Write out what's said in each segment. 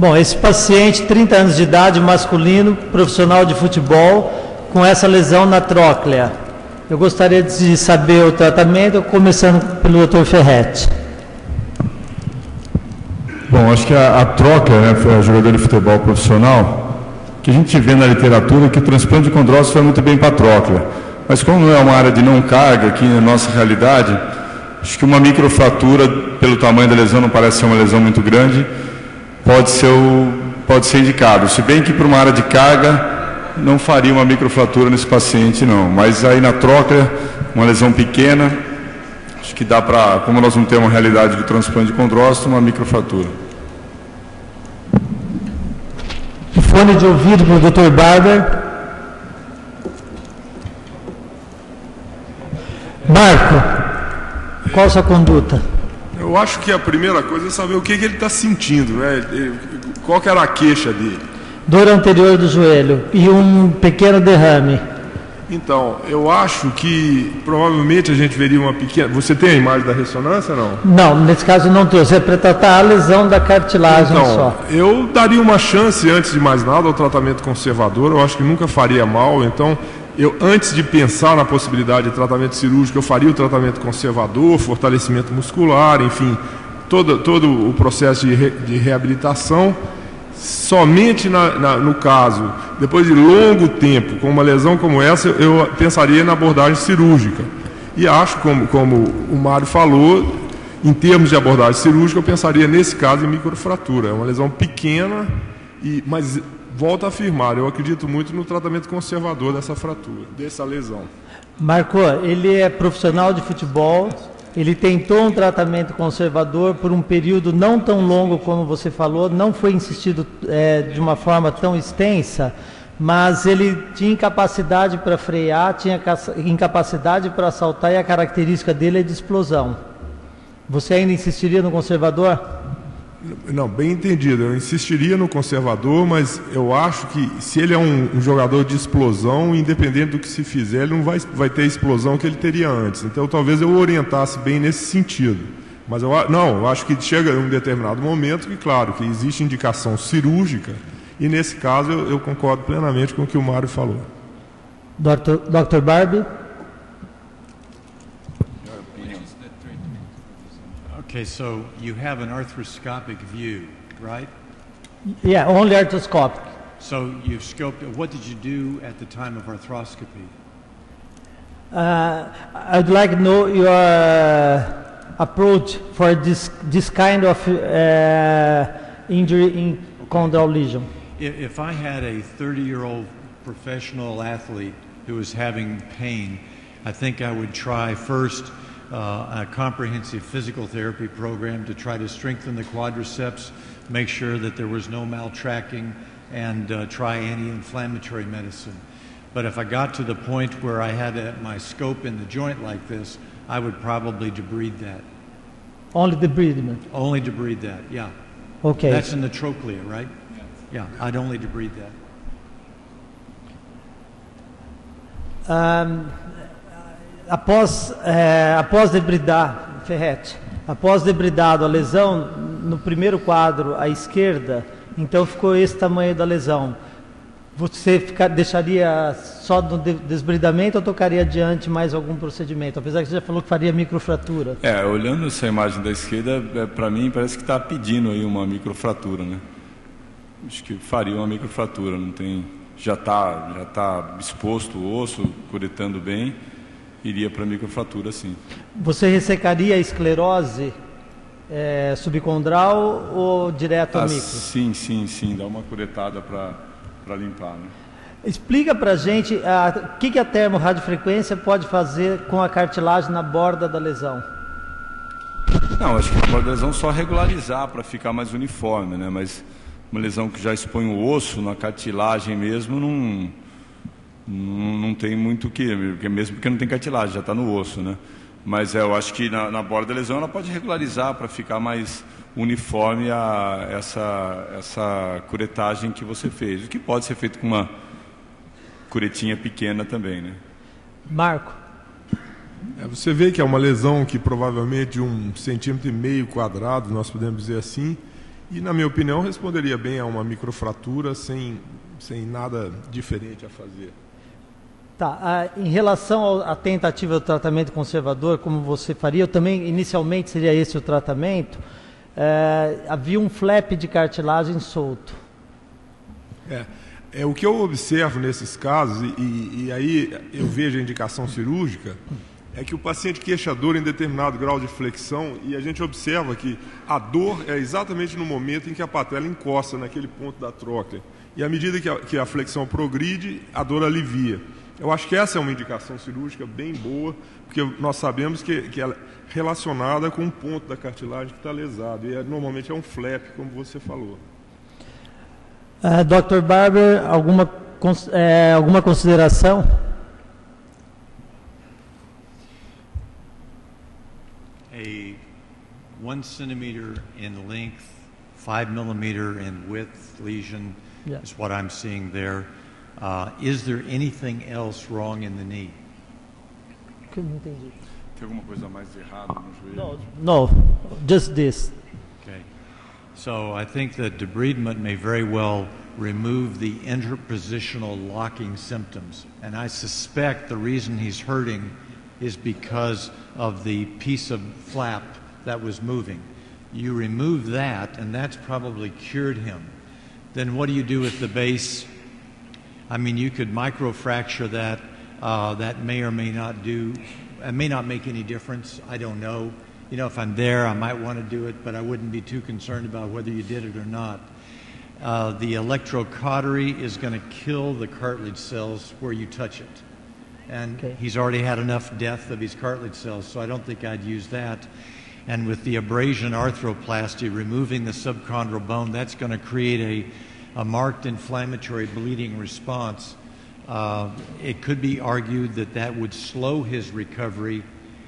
Bom, esse paciente, 30 anos de idade, masculino, profissional de futebol, com essa lesão na tróclea. Eu gostaria de saber o tratamento, começando pelo Dr. Ferretti. Bom, acho que a tróclea, né, foi a jogador de futebol profissional, que a gente vê na literatura que o transplante de condrócito foi muito bem para a tróclea. Mas como não é uma área de não carga aqui na nossa realidade, acho que uma microfratura, pelo tamanho da lesão, não parece ser uma lesão muito grande, pode ser indicado. Se bem que para uma área de carga, não faria uma microfratura nesse paciente, não. Mas aí na tróclea, uma lesão pequena, acho que dá para, como nós não temos uma realidade de transplante de condrócito, uma microfratura. Fone de ouvido para o Dr. Barber. Marco, qual a sua conduta? Eu acho que a primeira coisa é saber o que ele está sentindo, né? Qual que era a queixa dele. Dor anterior do joelho e um pequeno derrame. Então, eu acho que provavelmente a gente veria uma pequena... Você tem a imagem da ressonância, não? Não, nesse caso não trouxe. É para tratar a lesão da cartilagem então, só. Eu daria uma chance, antes de mais nada, ao tratamento conservador. Eu acho que nunca faria mal. Então, antes de pensar na possibilidade de tratamento cirúrgico, eu faria o tratamento conservador, fortalecimento muscular, enfim, todo o processo de reabilitação. Somente no caso, depois de longo tempo, com uma lesão como essa, eu pensaria na abordagem cirúrgica. E acho, como o Mário falou, em termos de abordagem cirúrgica, eu pensaria nesse caso em microfratura. É uma lesão pequena, mas volto a afirmar, eu acredito muito no tratamento conservador dessa fratura, dessa lesão. Marco, ele é profissional de futebol. Ele tentou um tratamento conservador por um período não tão longo como você falou, não foi insistido de uma forma tão extensa, mas ele tinha incapacidade para frear, tinha incapacidade para saltar e a característica dele é de explosão. Você ainda insistiria no conservador? Não, bem entendido. Eu insistiria no conservador, mas eu acho que se ele é um jogador de explosão, independente do que se fizer, ele não vai ter a explosão que ele teria antes. Então talvez eu orientasse bem nesse sentido. Mas eu acho que chega em um determinado momento que, claro, que existe indicação cirúrgica, e nesse caso eu concordo plenamente com o que o Mário falou. Dr. Barbie? Okay, so you have an arthroscopic view, right? Yeah, only arthroscopic. So you've scoped. What did you do at the time of arthroscopy? I'd like to know your approach for this kind of injury in chondral lesion. If I had a 30-year-old professional athlete who was having pain, I think I would try first a comprehensive physical therapy program to try to strengthen the quadriceps, make sure that there was no maltracking, and try anti-inflammatory medicine. But if I got to the point where I had my scope in the joint like this, I would probably debride that. Only debridement? Only debride that, yeah. Okay. That's in the trochlea, right? Yeah, I'd only debride that. Após debridar, Ferretti, após debridado a lesão, no primeiro quadro à esquerda, então ficou esse tamanho da lesão. Você deixaria só no desbridamento ou tocaria adiante mais algum procedimento? Apesar que você já falou que faria microfratura. Olhando essa imagem da esquerda, para mim parece que está pedindo aí uma microfratura, né? Acho que faria uma microfratura, não tem, já tá exposto o osso, curetando bem. Iria para microfratura, sim. Você ressecaria a esclerose subcondral ou direto ao micro? Sim. Dá uma curetada para limpar, né? Explica para a gente o que a termoradiofrequência pode fazer com a cartilagem na borda da lesão. Não, acho que na borda da lesão só regularizar para ficar mais uniforme, né? Mas uma lesão que já expõe o osso na cartilagem mesmo, não tem muito o que, mesmo porque não tem cartilagem, já está no osso, né? Mas eu acho que na borda da lesão ela pode regularizar para ficar mais uniforme essa curetagem que você fez, o que pode ser feito com uma curetinha pequena também, né? Marco. Você vê que é uma lesão que provavelmente de 1,5 cm, nós podemos dizer assim, E, na minha opinião, responderia bem a uma microfratura sem nada diferente a fazer. Tá, em relação à tentativa do tratamento conservador, como você faria, eu também, inicialmente, seria esse o tratamento, havia um flap de cartilagem solto. O que eu observo nesses casos, e aí eu vejo a indicação cirúrgica, é que o paciente queixa dor em determinado grau de flexão e a gente observa que a dor é exatamente no momento em que a patela encosta naquele ponto da tróclea. E à medida que a flexão progride, a dor alivia. Eu acho que essa é uma indicação cirúrgica bem boa, porque nós sabemos que ela é relacionada com um ponto da cartilagem que está lesado. E normalmente é um flap, como você falou. Dr. Barber, alguma consideração? A 1 centimeter in length, 5 millimeter in width lesion is what I'm seeing there. Is there anything else wrong in the knee? Não entendi. Tem alguma coisa mais errada no joelho? No, just this. Okay. So I think that debridement may very well remove the interpositional locking symptoms. And I suspect the reason he's hurting is because of the piece of flap that was moving. You remove that, and that's probably cured him. Then what do you do with the base? I mean, you could microfracture that. That may or may not make any difference. I don't know. You know, if I'm there, I might want to do it, but I wouldn't be too concerned about whether you did it or not. The electrocautery is going to kill the cartilage cells where you touch it. And he's already had enough death of his cartilage cells, so I don't think I'd use that. And with the abrasion arthroplasty, removing the subchondral bone, that's going to create a marked inflammatory bleeding response. It could be argued that would slow his recovery,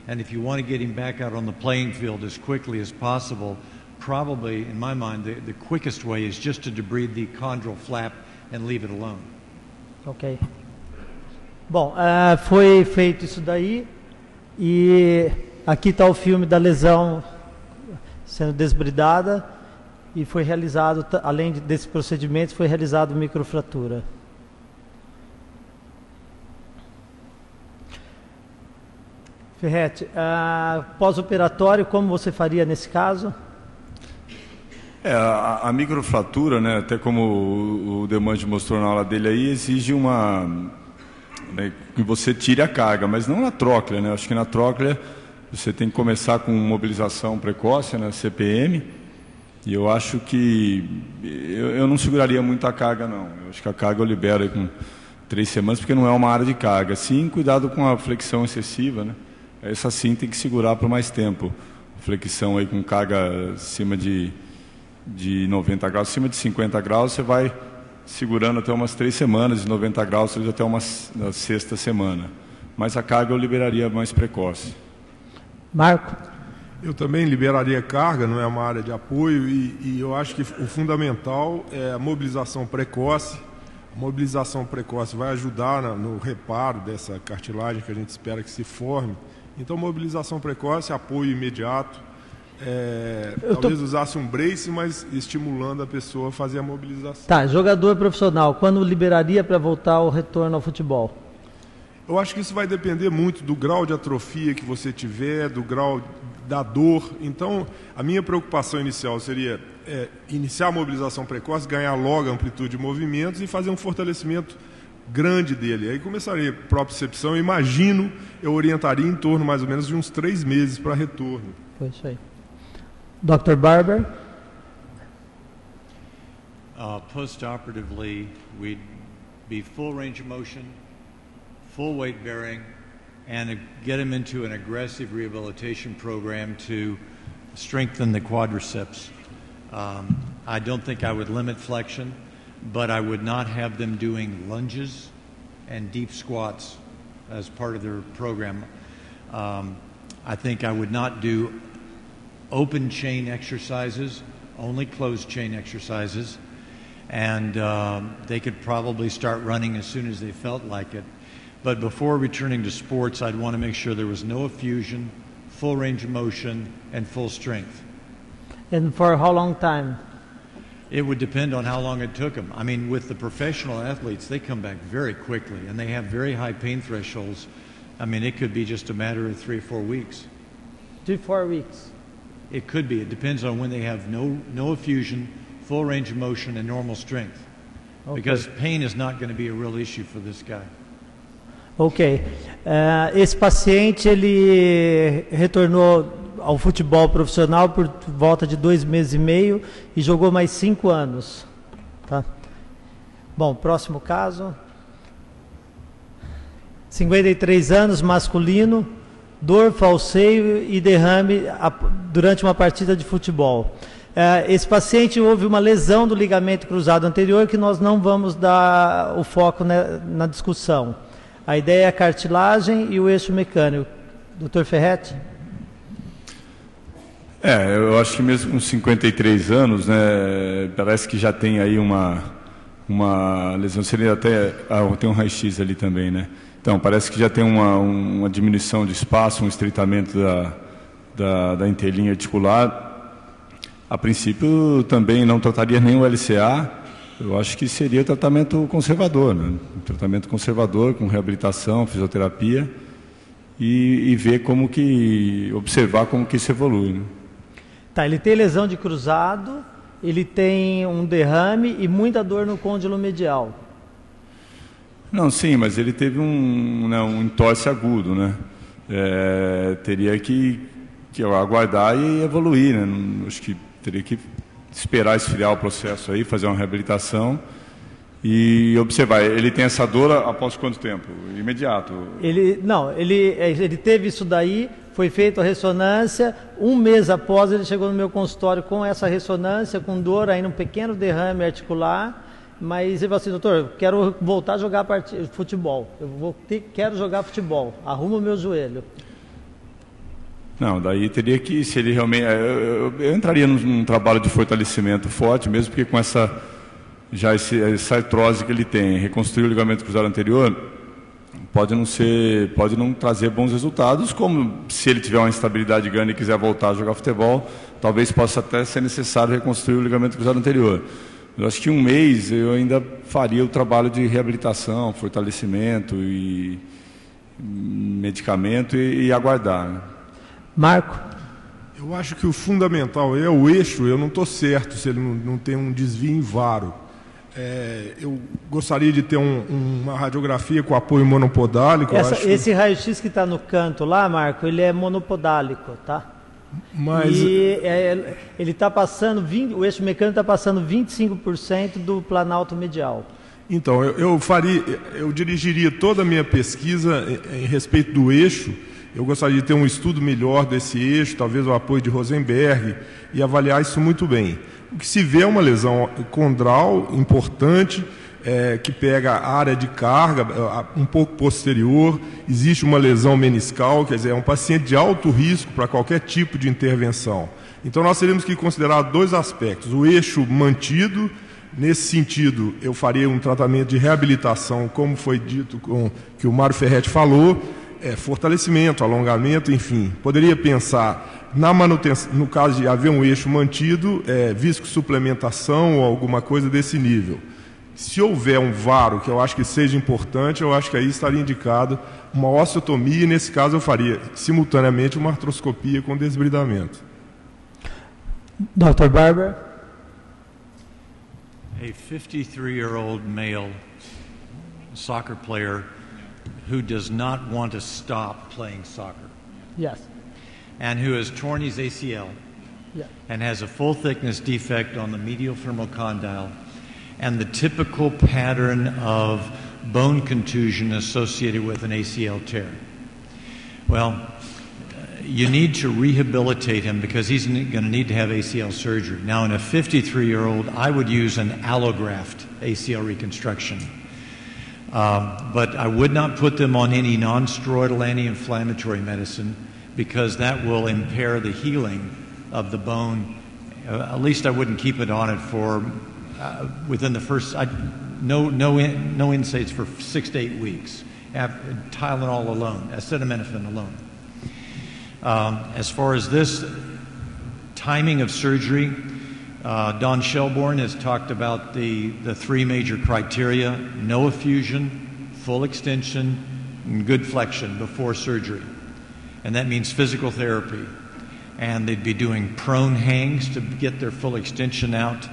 and if you want to get him back out on the playing field as quickly as possible, probably, in my mind, the quickest way is just to debride the chondral flap and leave it alone. Ok. Bom, foi feito isso daí, e aqui está o filme da lesão sendo desbridada, e foi realizado, além desse procedimento, foi realizado microfratura. Ferretti, pós-operatório, como você faria nesse caso? A microfratura, né, até como o Demante mostrou na aula dele aí, exige que você tire a carga, mas não na tróclea, né? Acho que na tróclea você tem que começar com mobilização precoce, né, CPM, e eu acho que eu não seguraria muito a carga, não. Eu acho que a carga eu libero aí com 3 semanas, porque não é uma área de carga. Sim, cuidado com a flexão excessiva, né? Essa sim tem que segurar por mais tempo. Flexão aí com carga acima de 90 graus, acima de 50 graus, você vai segurando até umas 3 semanas, de 90 graus até uma 6ª semana. Mas a carga eu liberaria mais precoce. Marco? Eu também liberaria carga, não é uma área de apoio, e eu acho que o fundamental é a mobilização precoce. A mobilização precoce vai ajudar no reparo dessa cartilagem que a gente espera que se forme. Então, mobilização precoce, apoio imediato. Talvez usasse um brace, mas estimulando a pessoa a fazer a mobilização. Tá, jogador profissional, quando liberaria para voltar ao retorno ao futebol? Eu acho que isso vai depender muito do grau de atrofia que você tiver, do grau da dor. Então, a minha preocupação inicial seria iniciar a mobilização precoce, ganhar logo a amplitude de movimentos e fazer um fortalecimento grande dele. Aí começaria a propriocepção, imagino, eu orientaria em torno mais ou menos de uns 3 meses para retorno. Foi isso aí. Dr. Barber? Post-operatively, we'd be full range of motion, full weight bearing, and get him into an aggressive rehabilitation program to strengthen the quadriceps. I don't think I would limit flexion, but I would not have them doing lunges and deep squats as part of their program. I think I would not do open chain exercises, only closed chain exercises, and they could probably start running as soon as they felt like it. But before returning to sports, I'd want to make sure there was no effusion, full range of motion, and full strength. And for how long time? It would depend on how long it took them. I mean, with the professional athletes, they come back very quickly, and they have very high pain thresholds. I mean, it could be just a matter of 3 or 4 weeks. 3 or 4 weeks. It could be. It depends on when they have no effusion, full range of motion, and normal strength. Okay. Because pain is not going to be a real issue for this guy. Ok. Esse paciente, ele retornou ao futebol profissional por volta de 2 meses e meio e jogou mais 5 anos. Tá? Bom, próximo caso. 53 anos, masculino, dor, falseio e derrame durante uma partida de futebol. Esse paciente houve uma lesão do ligamento cruzado anterior que nós não vamos dar o foco na discussão. A ideia é a cartilagem e o eixo mecânico. Dr. Ferretti? Eu acho que mesmo com 53 anos, né, parece que já tem aí uma lesão. Seria até tem um raio-x ali também, né? Então, parece que já tem uma diminuição de espaço, um estreitamento da entrelinha articular. A princípio, também não trataria nem o LCA. Eu acho que seria tratamento conservador, né? Um tratamento conservador com reabilitação, fisioterapia e ver observar como que isso evolui, né? Tá, ele tem lesão de cruzado, ele tem um derrame e muita dor no côndilo medial. Não, sim, mas ele teve um entorse agudo, né? Teria que aguardar e evoluir, né? Acho que teria que esperar esfriar o processo aí, fazer uma reabilitação e observar. Ele tem essa dor após quanto tempo? Imediato? Ele teve isso daí, foi feita a ressonância, 1 mês após ele chegou no meu consultório com essa ressonância, com dor, ainda um pequeno derrame articular, mas ele falou assim: doutor, eu quero voltar a jogar futebol, quero jogar futebol, arruma o meu joelho. Não, daí teria que, se ele realmente... Eu entraria num trabalho de fortalecimento forte, mesmo porque com essa artrose que ele tem, reconstruir o ligamento cruzado anterior, pode não trazer bons resultados, como se ele tiver uma instabilidade grande e quiser voltar a jogar futebol, talvez possa até ser necessário reconstruir o ligamento cruzado anterior. Eu acho que 1 mês eu ainda faria o trabalho de reabilitação, fortalecimento e medicamento e aguardar, né? Marco? Eu acho que o fundamental é o eixo. Eu não estou certo se ele não tem um desvio em varo. Eu gostaria de ter uma radiografia com apoio monopodálico. Esse raio-x que está no canto lá, Marco, ele é monopodálico, tá? Mas... ele está passando, o eixo mecânico está passando 25% do planalto medial. Então, eu dirigiria toda a minha pesquisa em respeito do eixo. Eu gostaria de ter um estudo melhor desse eixo, talvez o apoio de Rosenberg, e avaliar isso muito bem. O que se vê é uma lesão condral importante, que pega a área de carga um pouco posterior. Existe uma lesão meniscal, quer dizer, é um paciente de alto risco para qualquer tipo de intervenção. Então nós teríamos que considerar 2 aspectos: o eixo mantido. Nesse sentido, eu faria um tratamento de reabilitação, como foi dito, que o Mário Ferretti falou, fortalecimento, alongamento, enfim. Poderia pensar na manutenção, no caso de haver um eixo mantido, viscosuplementação ou alguma coisa desse nível. Se houver um varo, que eu acho que seja importante, eu acho que aí estaria indicado uma osteotomia, e nesse caso eu faria simultaneamente uma artroscopia com desbridamento. Dr. Barber? A 53-year-old male soccer player who does not want to stop playing soccer. Yes. And who has torn his ACL. Yeah. And has a full thickness defect on the medial femoral condyle and the typical pattern of bone contusion associated with an ACL tear. Well, you need to rehabilitate him because he's going to need to have ACL surgery. Now, in a 53-year-old, I would use an allograft ACL reconstruction. But I would not put them on any non-steroidal anti-inflammatory medicine because that will impair the healing of the bone. At least I wouldn't keep it on it for within the first, no NSAIDs for 6 to 8 weeks. Tylenol alone, acetaminophen alone. As far as this timing of surgery, Don Shelbourne has talked about the three major criteria: no effusion, full extension, and good flexion before surgery. And that means physical therapy. And they'd be doing prone hangs to get their full extension out.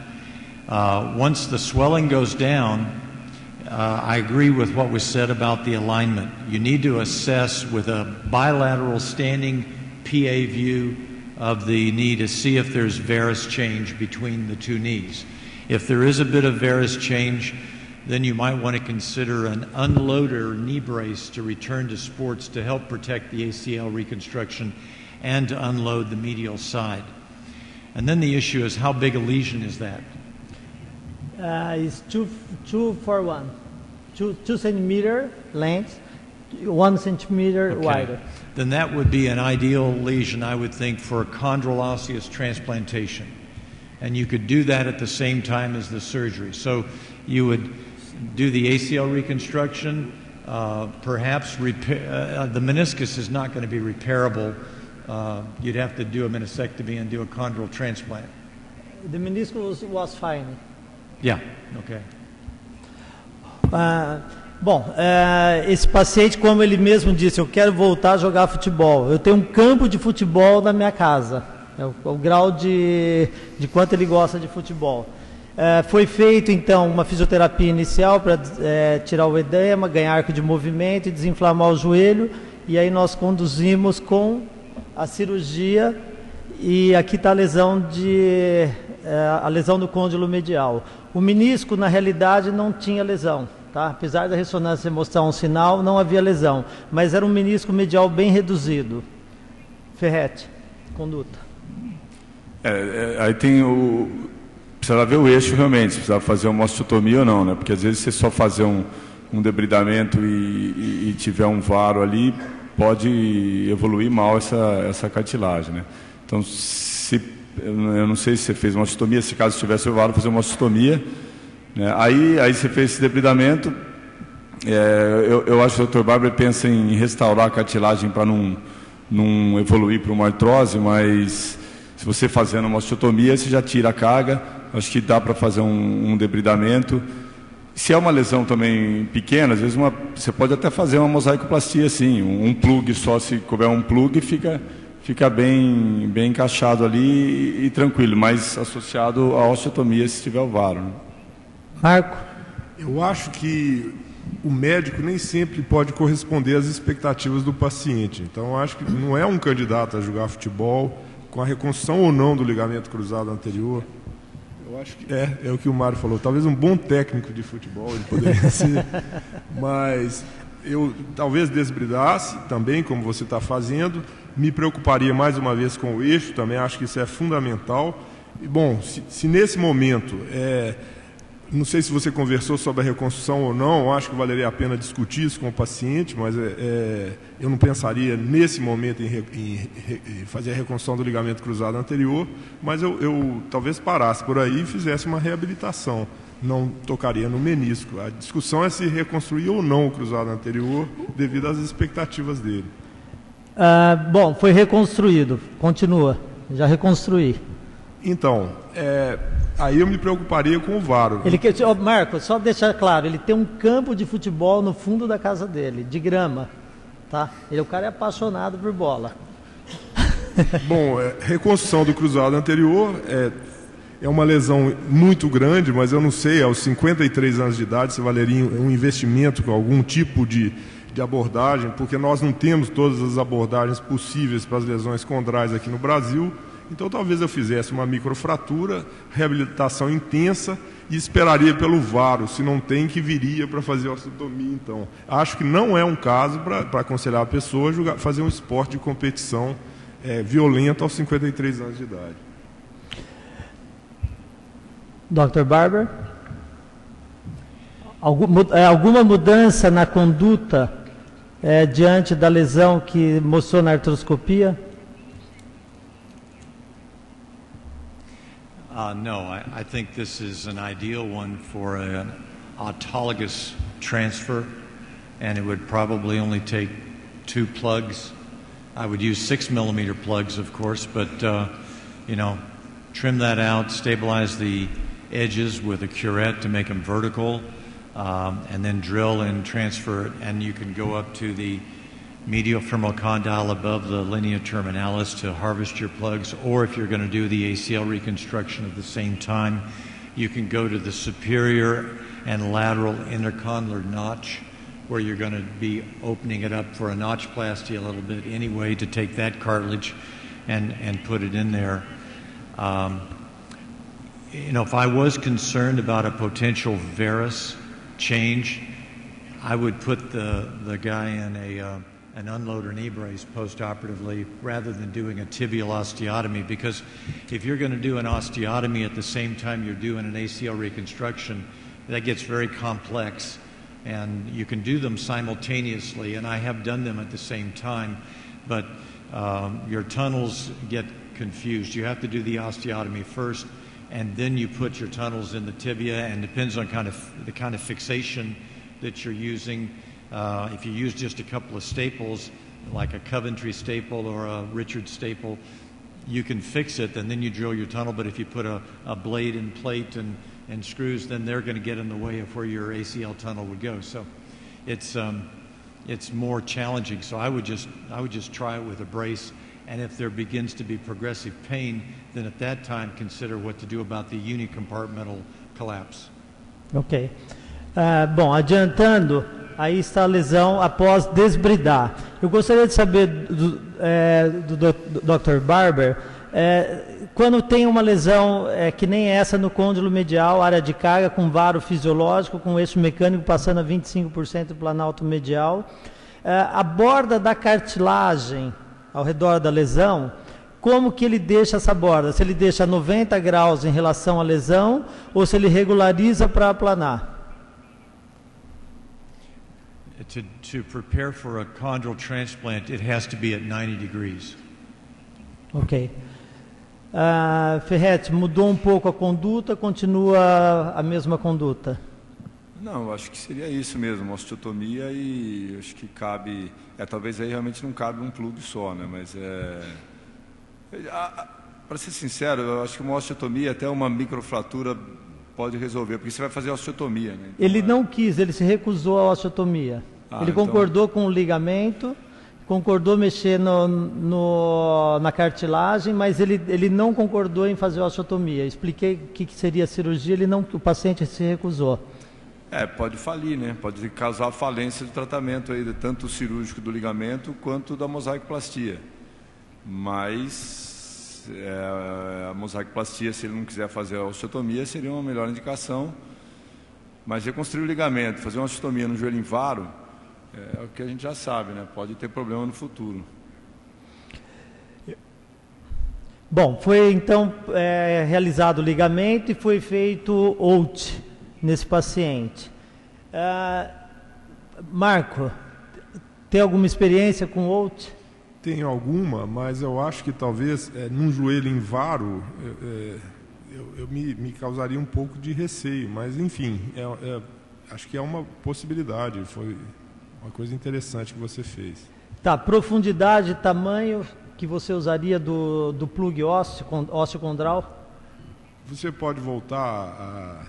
Once the swelling goes down, I agree with what was said about the alignment. You need to assess with a bilateral standing PA view of the knee to see if there's varus change between the two knees. If there is a bit of varus change, then you might want to consider an unloader knee brace to return to sports to help protect the ACL reconstruction and to unload the medial side. And then the issue is, how big a lesion is that? It's 2 for 1. 2 centimeter length, 1 centimeter wider. Then that would be an ideal lesion, I would think, for chondral osseous transplantation. And you could do that at the same time as the surgery. So you would do the ACL reconstruction, perhaps repair, the meniscus is not going to be repairable. You'd have to do a meniscectomy and do a chondral transplant. The meniscus was fine. Yeah, okay. Esse paciente, como ele mesmo disse, eu quero voltar a jogar futebol. Eu tenho um campo de futebol na minha casa. É o grau de quanto ele gosta de futebol. Foi feito, então, uma fisioterapia inicial para tirar o edema, ganhar arco de movimento e desinflamar o joelho. E aí nós conduzimos com a cirurgia. E aqui está a lesão do côndilo medial. O menisco, na realidade, não tinha lesão. Tá? Apesar da ressonância mostrar um sinal, não havia lesão. Mas era um menisco medial bem reduzido. Ferretti, conduta. Aí tem precisava ver o eixo realmente, se precisava fazer uma osteotomia ou não, né? Porque às vezes você só fazer um debridamento e tiver um varo ali, pode evoluir mal essa cartilagem, né? Então, eu não sei se você fez uma osteotomia, se caso tivesse o varo, fazer uma osteotomia, né? Aí você fez esse debridamento, eu acho que o Dr. Barber pensa em restaurar a cartilagem para não evoluir para uma artrose, mas se você fazendo uma osteotomia, você já tira a carga. Acho que dá para fazer um debridamento. Se é uma lesão também pequena, às vezes você pode até fazer uma mosaicoplastia, sim. Um plug só, se couber um plug, fica bem encaixado ali e tranquilo, mas associado à osteotomia se tiver o varo, né? Marco? Eu acho que o médico nem sempre pode corresponder às expectativas do paciente. Então, eu acho que não é um candidato a jogar futebol com a reconstrução ou não do ligamento cruzado anterior. Eu acho que é o que o Mário falou. Talvez um bom técnico de futebol ele poderia ser, mas eu talvez desbridasse também, como você está fazendo. Me preocuparia mais uma vez com o eixo, também acho que isso é fundamental. E, bom, se nesse momento, não sei se você conversou sobre a reconstrução ou não, eu acho que valeria a pena discutir isso com o paciente, mas eu não pensaria nesse momento em fazer a reconstrução do ligamento cruzado anterior, mas eu talvez parasse por aí e fizesse uma reabilitação, não tocaria no menisco. A discussão é se reconstruir ou não o cruzado anterior devido às expectativas dele. Bom, foi reconstruído, continua, já reconstruí. Então, aí eu me preocuparia com o varo. Marco, só deixar claro, ele tem um campo de futebol no fundo da casa dele, de grama. Tá? O cara é apaixonado por bola. Bom, reconstrução do cruzado anterior é uma lesão muito grande, mas eu não sei, aos 53 anos de idade, se valeria um investimento com algum tipo de abordagem, porque nós não temos todas as abordagens possíveis para as lesões condrais aqui no Brasil. Então, talvez eu fizesse uma microfratura, reabilitação intensa e esperaria pelo varo. Se não tem, que viria para fazer osteotomia. Então, acho que não é um caso para aconselhar a pessoa a fazer um esporte de competição violento aos 53 anos de idade. Dr. Barber? Alguma mudança na conduta diante da lesão que mostrou na artroscopia? No, I think this is an ideal one for an autologous transfer, and it would probably only take 2 plugs. I would use 6mm plugs, of course, but trim that out, stabilize the edges with a curette to make them vertical, and then drill and transfer it. And you can go up to the medial femoral condyle above the linea terminalis to harvest your plugs, or if you're going to do the ACL reconstruction at the same time, you can go to the superior and lateral intercondylar notch, where you're going to be opening it up for a notchplasty a little bit anyway to take that cartilage and put it in there. If I was concerned about a potential varus change, I would put the guy in an unloader knee brace post-operatively rather than doing a tibial osteotomy, because if you're going to do an osteotomy at the same time you're doing an ACL reconstruction, that gets very complex, and you can do them simultaneously, and I have done them at the same time, but your tunnels get confused. You have to do the osteotomy first, and then you put your tunnels in the tibia, and depends on the kind of fixation that you're using. If you use just a couple of staples, like a Coventry staple or a Richard staple, you can fix it, and then you drill your tunnel. But if you put a blade and plate and screws, then they're going to get in the way of where your ACL tunnel would go. So it's more challenging. So I would just try it with a brace, and if there begins to be progressive pain, then at that time consider what to do about the unicompartmental collapse. Ok. Bom, adiantando, aí está a lesão após desbridar. Eu gostaria de saber do Dr. Barber, quando tem uma lesão que nem essa no côndilo medial, área de carga com varo fisiológico, com eixo mecânico passando a 25% do planalto medial, a borda da cartilagem ao redor da lesão, como que ele deixa essa borda? Se ele deixa 90 graus em relação à lesão ou se ele regulariza para aplanar? To prepare for a chondral transplant, it has to be at 90 degrees. Ok. Ferretti, mudou um pouco a conduta, continua a mesma conduta? Não, acho que seria isso mesmo, uma osteotomia, e acho que cabe, talvez aí realmente não cabe um plug só, né, mas para ser sincero, eu acho que uma osteotomia, até uma microfratura pode resolver, porque você vai fazer a osteotomia, né? Então, ele não quis, ele se recusou à osteotomia. Ele concordou com o ligamento, concordou mexer na cartilagem, mas ele não concordou em fazer a osteotomia. Expliquei o que seria a cirurgia, o paciente se recusou. Pode falir, né? Pode causar falência do tratamento aí, tanto cirúrgico do ligamento quanto da mosaicoplastia. Mas a mosaicoplastia, se ele não quiser fazer a osteotomia, seria uma melhor indicação. Mas reconstruir o ligamento, fazer uma osteotomia no joelho em varo, é o que a gente já sabe, né? Pode ter problema no futuro. Bom, foi então realizado o ligamento e foi feito OAT nesse paciente. Marco, tem alguma experiência com OAT? Tenho alguma, mas eu acho que talvez num joelho em varo me causaria um pouco de receio, mas enfim, acho que é uma possibilidade, foi uma coisa interessante que você fez. Tá, profundidade e tamanho que você usaria do plug osteocondral? Você pode voltar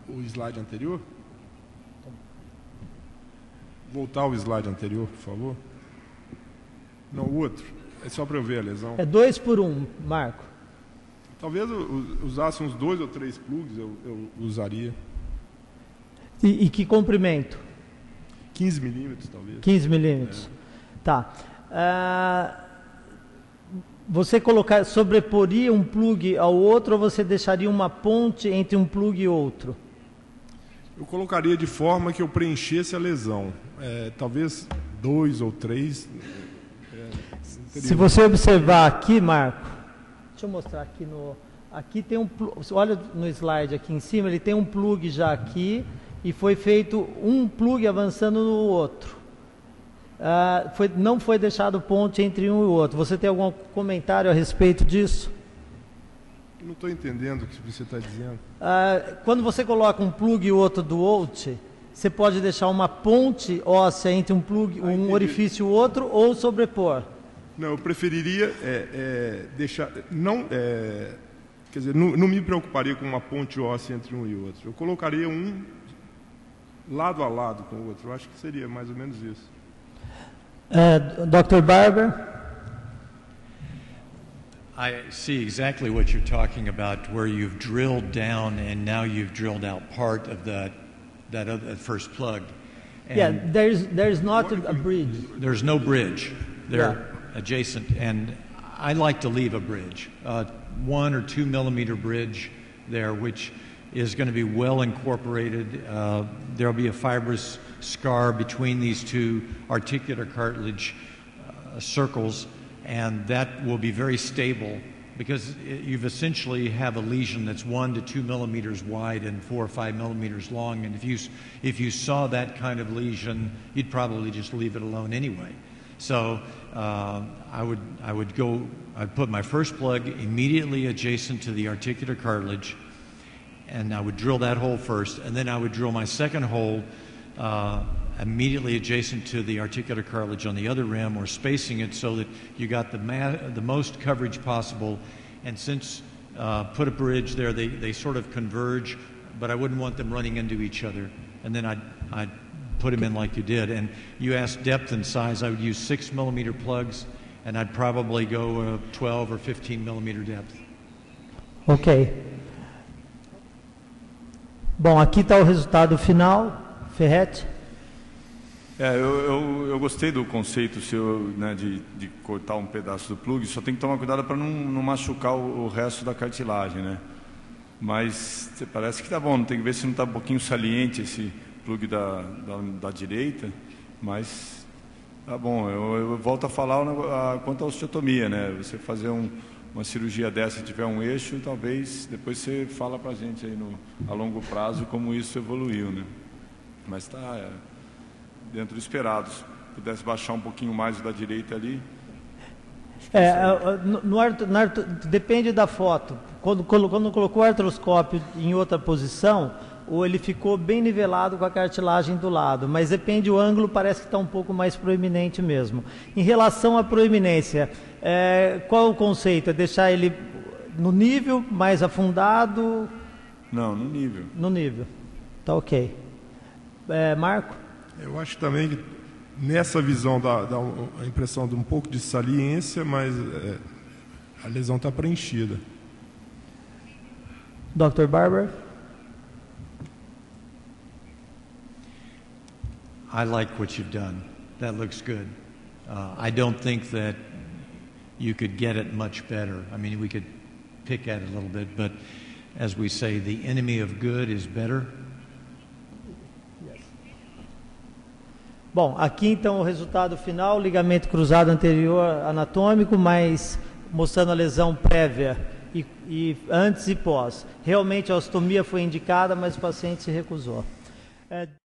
o slide anterior? Voltar ao slide anterior, por favor. Não, o outro. É só para eu ver a lesão. É 2 por 1, Marco. Talvez eu usasse uns 2 ou 3 plugs, eu usaria. E que comprimento? 15 milímetros, talvez. 15 milímetros. Tá. Você sobreporia um plug ao outro ou você deixaria uma ponte entre um plug e outro? Eu colocaria de forma que eu preenchesse a lesão. Talvez 2 ou 3. Se você observar aqui, Marco, deixa eu mostrar aqui aqui tem olha no slide aqui em cima, ele tem um plug já aqui e foi feito um plug avançando no outro. Não foi deixado ponte entre um e o outro. Você tem algum comentário a respeito disso? Não estou entendendo o que você está dizendo. Quando você coloca um plug e outro do OAT, você pode deixar uma ponte óssea entre um plug, um orifício e outro, ou sobrepor. Não, eu preferiria deixar... quer dizer, não me preocuparia com uma ponte óssea entre um e outro. Eu colocaria um lado a lado com o outro. Eu acho que seria mais ou menos isso. Dr. Barber? I see exactly what you're talking about, where you've drilled down and now you've drilled out part of that first plug. And yeah, there's not a bridge. There's no bridge. They're adjacent, and I like to leave a bridge, 1 or 2 millimeter bridge there, which is going to be well incorporated. There'll be a fibrous scar between these two articular cartilage circles, and that will be very stable because you've essentially have a lesion that's 1 to 2 millimeters wide and 4 or 5 millimeters long. And if you saw that kind of lesion, you'd probably just leave it alone anyway. So I'd put my first plug immediately adjacent to the articular cartilage, and I would drill that hole first, and then I would drill my second hole immediately adjacent to the articular cartilage on the other rim, or spacing it so that you got the most coverage possible. And since put a bridge there, they sort of converge, but I wouldn't want them running into each other. And then I'd put them in like you did. And you asked depth and size. I would use 6 millimeter plugs, and I'd probably go 12 or 15 millimeter depth. Ok. Bom, aqui está o resultado final. Ferretti? Eu gostei do conceito seu, né, de cortar um pedaço do plug. Só tem que tomar cuidado para não machucar o resto da cartilagem, né? Mas parece que tá bom. Tem que ver se não está um pouquinho saliente esse plug da direita. Mas tá bom. Eu volto a falar quanto à osteotomia, né? Você fazer uma cirurgia dessa, se tiver um eixo, talvez depois você fala para a gente aí a longo prazo como isso evoluiu, né? Mas está dentro do esperado. Se pudesse baixar um pouquinho mais o da direita ali. Depende da foto. Quando colocou o artroscópio em outra posição, ou ele ficou bem nivelado com a cartilagem do lado, mas depende, o ângulo parece que está um pouco mais proeminente mesmo. Em relação à proeminência, qual é o conceito? É deixar ele no nível, mais afundado? Não, no nível. No nível. Tá ok. Marco? Eu acho também que nessa visão dá a impressão de um pouco de saliência, mas a lesão está preenchida. Dr. Barber? I like what you've done. That looks good. I don't think that you could get it much better. I mean, we could pick at it a little bit, but as we say, the enemy of good is better. Bom, aqui então o resultado final, ligamento cruzado anterior anatômico, mas mostrando a lesão prévia e antes e pós. Realmente a ostomia foi indicada, mas o paciente se recusou.